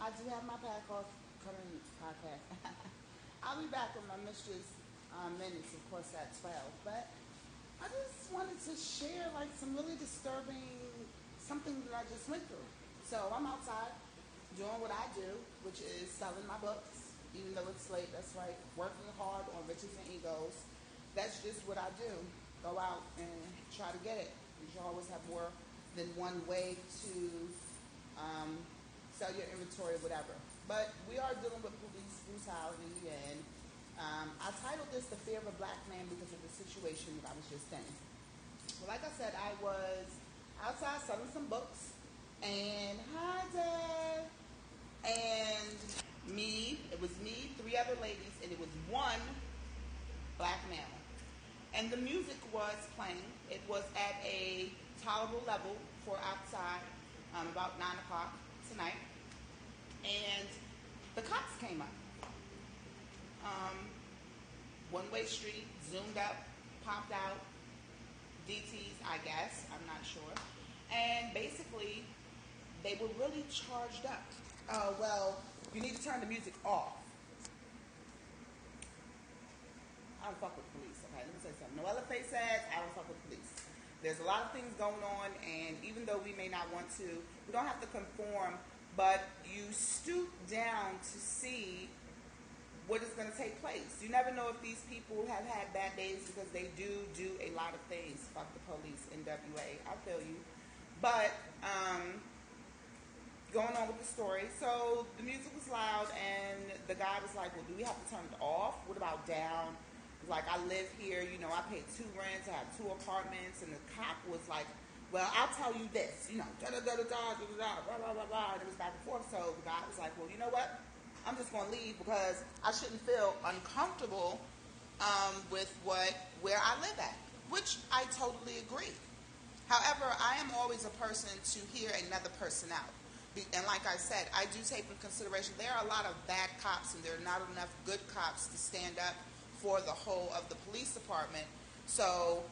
I do have my pack off current podcast. I'll be back with my mistress minutes, of course, at 12. But I just wanted to share like some really disturbing something that I just went through. So I'm outside doing what I do, which is selling my books, even though it's late. That's right, working hard on riches and egos. That's just what I do. Go out and try to get it. You should always have more than one way to um, sell your inventory, whatever. But we are dealing with police brutality, and I titled this "The Fear of a Black Man" because of the situation that I was just in. Well, like I said, I was outside selling some books, and hi, Dad, and it was me, three other ladies, and it was one black male. And the music was playing. It was at a tolerable level for outside, about 9 o'clock tonight. And the cops came up. Um, One-way street, zoomed up, popped out, DTs, I guess, I'm not sure. And basically, they were really charged up. Oh, well, you need to turn the music off. I don't fuck with police, okay? Let me say something. Noella Faye says, I don't fuck with police. There's a lot of things going on, and even though we may not want to, we don't have to conform, but you stoop down to see what is going to take place. You never know if these people have had bad days because they do a lot of things. Fuck the police, NWA, I feel you. But, going on with the story, so the music was loud, and the guy was like, well, do we have to turn it off? What about down? Like, I live here, I paid 2 rents, I have 2 apartments, and the cop was like, well, I'll tell you this, da-da-da-da-da, da-da-da, blah, blah, blah, blah, and it was back and forth. So the guy was like, well, you know what? I'm just going to leave because I shouldn't feel uncomfortable with where I live at, which I totally agree. However, I am always a person to hear another person out. And like I said, I do take into consideration there are a lot of bad cops and there are not enough good cops to stand up for the whole of the police department. So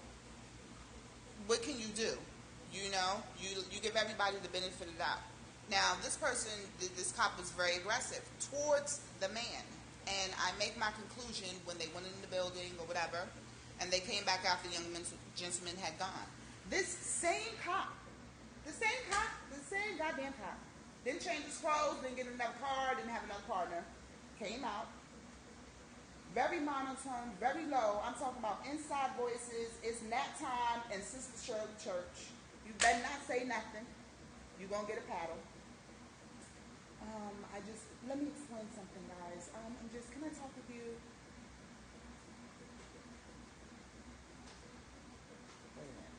what can you do? You give everybody the benefit of the doubt. Now, this cop was very aggressive towards the man. And I make my conclusion when they went in the building or whatever, and they came back after the young gentleman had gone. This same cop, the same goddamn cop, didn't change his clothes, didn't get another car, didn't have another partner, came out, very monotone, very low. I'm talking about inside voices. It's nap time and Sister Shirley Church. You better not say nothing. You're going to get a paddle. Let me explain something, guys. Can I talk with you? Wait a minute.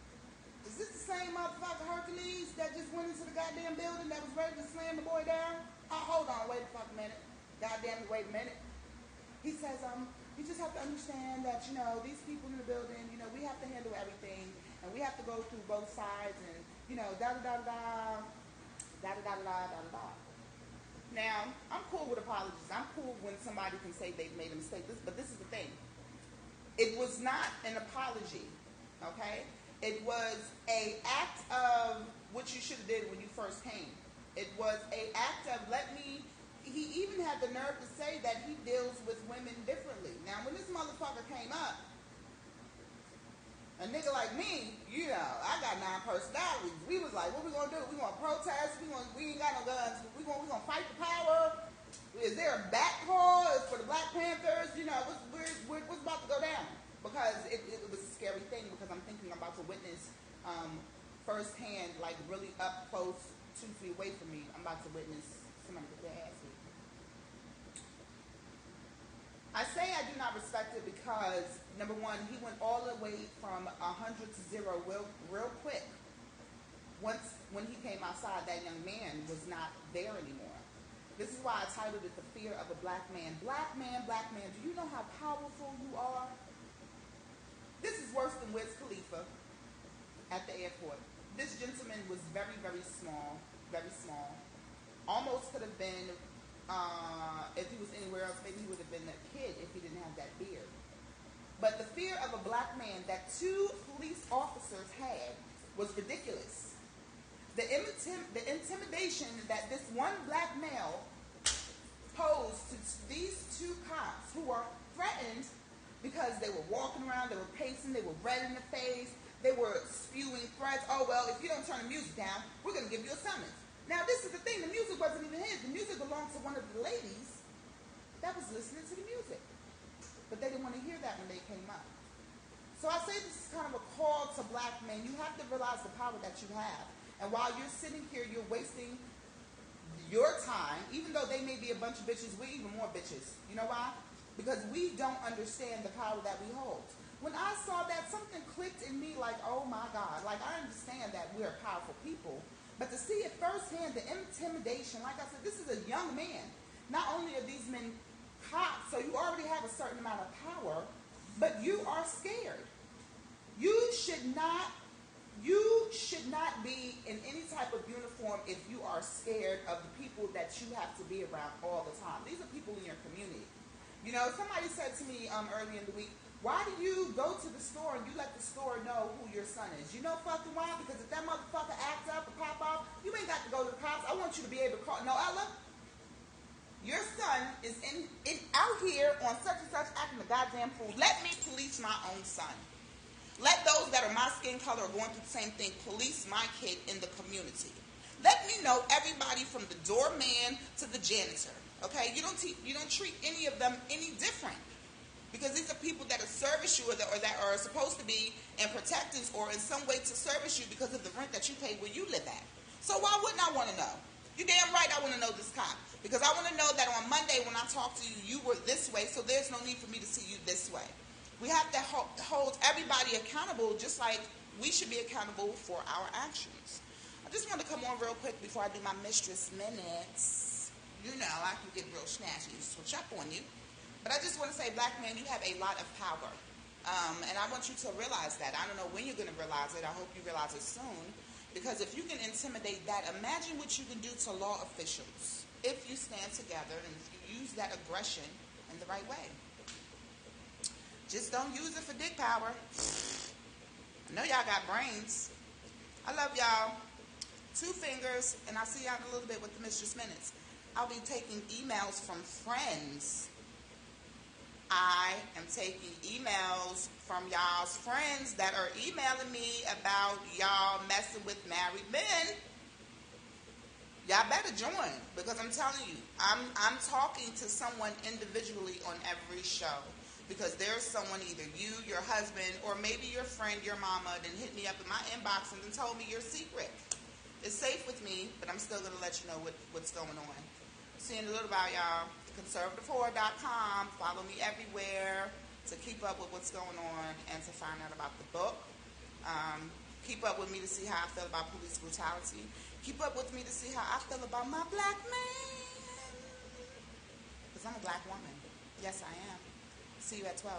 Is this the same motherfucker Hercules that just went into the goddamn building that was ready to slam the boy down? Oh, hold on, wait a fucking minute. Goddamn, wait a minute. He says, you just have to understand that, these people in the building, we have to handle everything, and we have to go through both sides, and, da-da-da-da-da, da-da-da-da-da-da-da. Now, I'm cool with apologies. I'm cool when somebody can say they've made a mistake. But this is the thing. It was not an apology, okay? It was a act of what you should have did when you first came. It was a act of he even had the nerve to say that he deals with women differently. Now, when this motherfucker came up, a nigga like me, I got 9 personalities. We was like, what we gonna do? We gonna protest? We ain't got no guns. We gonna fight the power? Is there a back call for the Black Panthers? What's about to go down? Because it was a scary thing because I'm thinking I'm about to witness firsthand, like really up close, 2 feet away from me. I'm about to witness somebody get their ass beat. I say I do not respect it because, number one, he went all the way from 100 to 0 real quick. When he came outside, that young man was not there anymore. This is why I titled it "The Fear of a Black Man." Black man, do you know how powerful you are? This is worse than Wiz Khalifa at the airport. This gentleman was very, very small, very small. Almost could have been, if he was anywhere else, maybe he would have been a kid if he didn't have that beard. But the fear of a black man that 2 police officers had was ridiculous. The intimidation that this one black male posed to these two cops who were threatened because they were walking around, they were pacing, they were red in the face, they were spewing threats. Oh, well, if you don't turn the music down, we're going to give you a summons. Now, this is the thing. The music wasn't even his. The music belonged to one of the ladies that was listening to the music. But they didn't want to hear that when they came up. So I say this is kind of a call to black men. You have to realize the power that you have. And while you're sitting here, you're wasting your time, even though they may be a bunch of bitches, we're even more bitches. You know why? Because we don't understand the power that we hold. When I saw that, something clicked in me like, oh my God. Like, I understand that we're powerful people, but to see it firsthand, the intimidation, like I said, this is a young man. Not only are these men cops, so you already have a certain amount of power, but you are scared. You should not be in any type of uniform if you are scared of the people that you have to be around all the time. These are people in your community. You know, somebody said to me earlier in the week, why do you go to the store and you let the store know who your son is? You know fucking why? Because if that motherfucker acts up or pop off, you ain't got to go to the cops. I want you to be able to call. No, Ella, your son is out here on such and such acting a goddamn fool. Let me police my own son. Let those that are my skin color or going through the same thing police my kid in the community. Let me know everybody from the doorman to the janitor. Okay, you don't treat any of them any different, because these are people that service you or that are supposed to be in protectors or in some way to service you because of the rent that you pay where you live at. So why wouldn't I want to know? You damn right I want to know this cop, because I want to know that on Monday when I talk to you, you were this way, so there's no need for me to see you this way. We have to hold everybody accountable, just like we should be accountable for our actions. I just want to come on real quick before I do my mistress minutes. You know, I can get real snatchy and switch up on you. But I just want to say, black man, you have a lot of power. And I want you to realize that. I don't know when you're going to realize it. I hope you realize it soon. Because if you can intimidate that, imagine what you can do to law officials if you stand together and if you use that aggression in the right way. Just don't use it for dick power. I know y'all got brains. I love y'all. 2 fingers, and I'll see y'all in a little bit with the Mistress Minutes. I'll be taking emails from friends. I am taking emails from y'all's friends that are emailing me about y'all messing with married men. Y'all better join, because I'm telling you, I'm talking to someone individually on every show, because there's someone, either you, your husband, or maybe your friend, your mama, then hit me up in my inbox and then told me your secret. It's safe with me, but I'm still going to let you know what's going on. See you in a little while, y'all. Conservative4.com. Follow me everywhere to keep up with what's going on and to find out about the book. Keep up with me to see how I feel about police brutality. Keep up with me to see how I feel about my black man. Because I'm a black woman. Yes, I am. See you at 12.